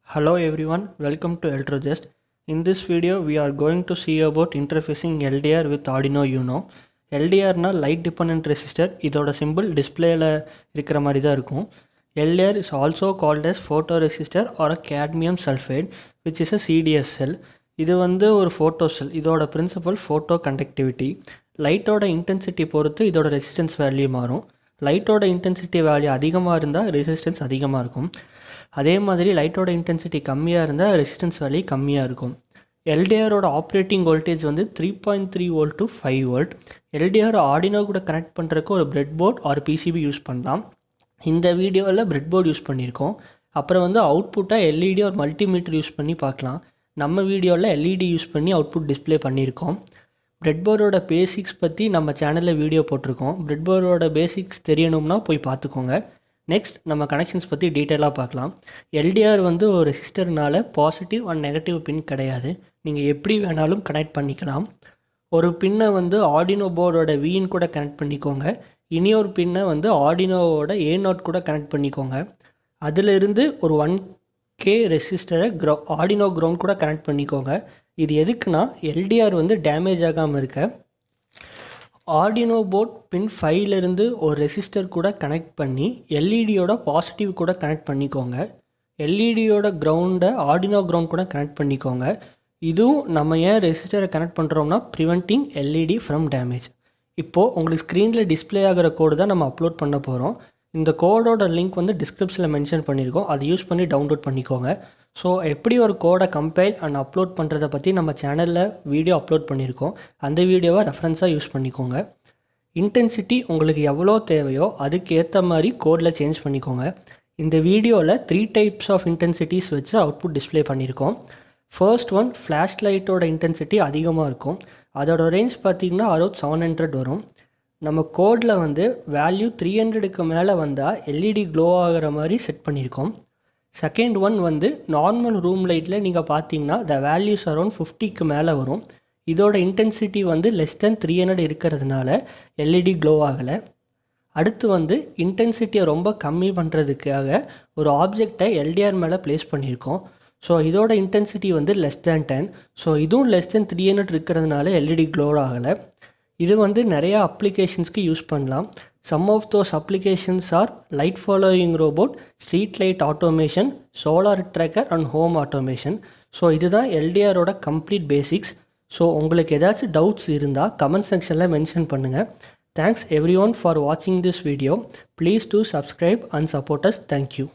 Hello everyone, welcome to ELECTROZEST. In this video, we are going to see about interfacing LDR with Arduino Uno. LDR na light dependent resistor. இதோட symbol displayல இருக்கிற மாதிரி தான் இருக்கும். LDR is also called as photoresistor or a cadmium sulfide, which is a CDS cell. இது வந்து ஒரு photo cell. இதோட principle photo conductivity. லைட்டோட intensity பொறுத்து இதோட resistance value மாறும். லைட்டோட intensity value அதிகமாக இருந்தால் resistance அதிகமாக இருக்கும். அதே மாதிரி லைட்டோட இன்டென்சிட்டி கம்மியாக இருந்தால் ரெசிஸ்டன்ஸ் வேல்யூ கம்மியாக இருக்கும். எல்டிஆரோட ஆப்ரேட்டிங் வோல்டேஜ் வந்து 3.3 volt to 5 volt. LTR Arduino கூட கனெக்ட் பண்ணுறதுக்கு ஒரு பிரெட்போர்ட் ஒரு பிசிபி யூஸ் பண்ணலாம். இந்த வீடியோவில் பிரெட்போர்ட் யூஸ் பண்ணியிருக்கோம். அப்புறம் வந்து அவுட்புட்டாக எல்இடி ஒரு மல்டிமீட்டர் யூஸ் பண்ணி பார்க்கலாம். நம்ம வீடியோவில் எல்இடி யூஸ் பண்ணி அவுட்புட் டிஸ்பிளே பண்ணியிருக்கோம். பிரெட்போர்டோட பேசிக்ஸ் பற்றி நம்ம சேனலில் வீடியோ போட்டிருக்கோம். பிரெட்போர்டோட பேசிக்ஸ் தெரியணும்னா போய் பார்த்துக்கோங்க. நெக்ஸ்ட் நம்ம கனெக்ஷன்ஸ் பற்றி டீட்டெயிலாக பார்க்கலாம். எல்டிஆர் வந்து ஒரு ரெசிஸ்டர்னால பாசிட்டிவ் அண்ட் நெகட்டிவ் பின் கிடையாது. நீங்கள் எப்படி வேணாலும் கனெக்ட் பண்ணிக்கலாம். ஒரு பின்னை வந்து ஆர்டினோ போர்டோட வின் கூட கனெக்ட் பண்ணிக்கோங்க. இனியொரு பின்னை வந்து ஆர்டினோவோட A0 கூட கனெக்ட் பண்ணிக்கோங்க. அதிலிருந்து ஒரு 1K ரெசிஸ்டரை ஆர்டினோ கிரவுண்ட் கூட கனெக்ட் பண்ணிக்கோங்க. இது எதுக்குன்னா எல்டிஆர் வந்து டேமேஜ் ஆகாமல் இருக்க. ஆர்டினோ போர்ட் பின் 5லேருந்து ஒரு ரெசிஸ்டர் கூட கனெக்ட் பண்ணி எல்இடியோட பாசிட்டிவ் கூட கனெக்ட் பண்ணிக்கோங்க. எல்இடியோட கிரவுண்டை ஆர்டினோ கிரவுண்ட் கூட கனெக்ட் பண்ணிக்கோங்க. இதுவும் நம்ம ஏன் ரெசிஸ்டரை கனெக்ட் பண்ணுறோம்னா ப்ரிவென்டிங் எல்இடி ஃப்ரம் டேமேஜ். இப்போது உங்களுக்கு ஸ்க்ரீனில் டிஸ்பிளே ஆகிற கோடு தான் நம்ம அப்லோட் பண்ண போகிறோம். இந்த கோடோட லிங்க் வந்து டிஸ்கிரிப்ஷனில் மென்ஷன் பண்ணியிருக்கோம். அதை யூஸ் பண்ணி டவுன்லோட் பண்ணிக்கோங்க. ஸோ எப்படி ஒரு கோடை கம்பைல் அண்ட் அப்லோட் பண்ணுறதை பற்றி நம்ம சேனலில் வீடியோ அப்லோட் பண்ணியிருக்கோம். அந்த வீடியோவை ரெஃபரன்ஸாக யூஸ் பண்ணிக்கோங்க. இன்டென்சிட்டி உங்களுக்கு எவ்வளோ தேவையோ அதுக்கு ஏற்ற மாதிரி கோடில் சேஞ்ச் பண்ணிக்கோங்க. இந்த வீடியோவில் 3 டைப்ஸ் ஆஃப் இன்டென்சிட்டிஸ் வச்சு அவுட்புட் டிஸ்பிளே பண்ணியிருக்கோம். ஃபர்ஸ்ட் ஒன் ஃப்ளாஷ் லைட்டோட இன்டென்சிட்டி அதிகமாக இருக்கும். அதோட ரேஞ்ச் பார்த்திங்கன்னா அரௌண்ட் 700 வரும். நம்ம கோடில் வந்து வேல்யூ 300க்கு மேலே வந்தால் எல்இடி க்ளோ ஆகிற மாதிரி செட் பண்ணியிருக்கோம். செகண்ட் ஒன் வந்து நார்மல் ரூம் லைட்டில் நீங்கள் பார்த்தீங்கன்னா த வேல்யூஸ் அரௌண்ட் 50க்கு மேலே வரும். இதோட இன்டென்சிட்டி வந்து லெஸ் தென் 300 இருக்கிறதுனால எல்இடி க்ளோ ஆகலை. அடுத்து வந்து இன்டென்சிட்டியை ரொம்ப கம்மி பண்ணுறதுக்காக ஒரு ஆப்ஜெக்டை எல்டிஆர் மேலே ப்ளேஸ் பண்ணியிருக்கோம். ஸோ இதோட இன்டென்சிட்டி வந்து லெஸ் தேன் 10. ஸோ இதுவும் லெஸ் தென் 300 இருக்கிறதுனால எல்இடி க்ளோ ஆகலை. இது வந்து நிறையா அப்ளிகேஷன்ஸ்க்கு யூஸ் பண்ணலாம். Some of those applications are light following robot, street light automation, solar tracker and home automation. So இதுதான் எல்டிஆரோட கம்ப்ளீட் பேசிக்ஸ். ஸோ உங்களுக்கு ஏதாச்சும் டவுட்ஸ் இருந்தால் கமெண்ட் செக்ஷனில் மென்ஷன் பண்ணுங்கள். தேங்க்ஸ் எவ்ரி ஒன் ஃபார் வாட்சிங் this video. Please do subscribe and support us. Thank you.